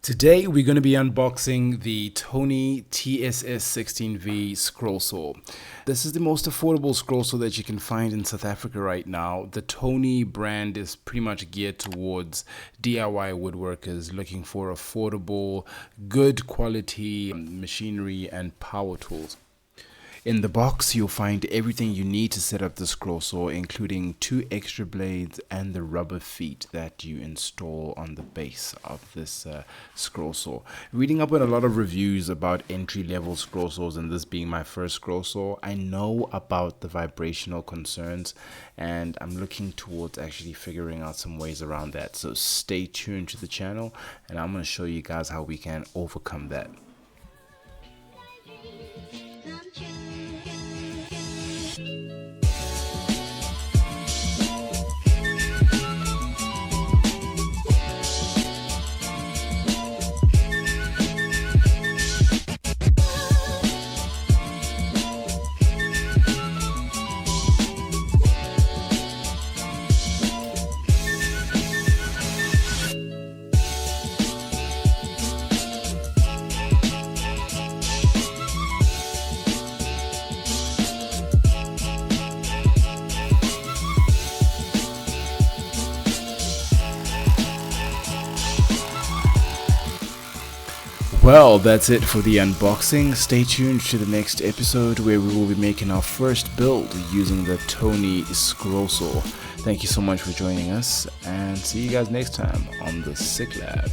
Today we're going to be unboxing the Tony TSS16V scroll saw. This is the most affordable scroll saw that you can find in South Africa right now. The Tony brand is pretty much geared towards DIY woodworkers looking for affordable, good quality machinery and power tools. In the box, you'll find everything you need to set up the scroll saw, including 2 extra blades and the rubber feet that you install on the base of this scroll saw. Reading up on a lot of reviews about entry-level scroll saws, and this being my first scroll saw, I know about the vibrational concerns, and I'm looking towards actually figuring out some ways around that. So stay tuned to the channel, and I'm going to show you guys how we can overcome that. Well, that's it for the unboxing. Stay tuned to the next episode where we will be making our first build using the Tony scroll saw. Thank you so much for joining us, and see you guys next time on the Sick Lab.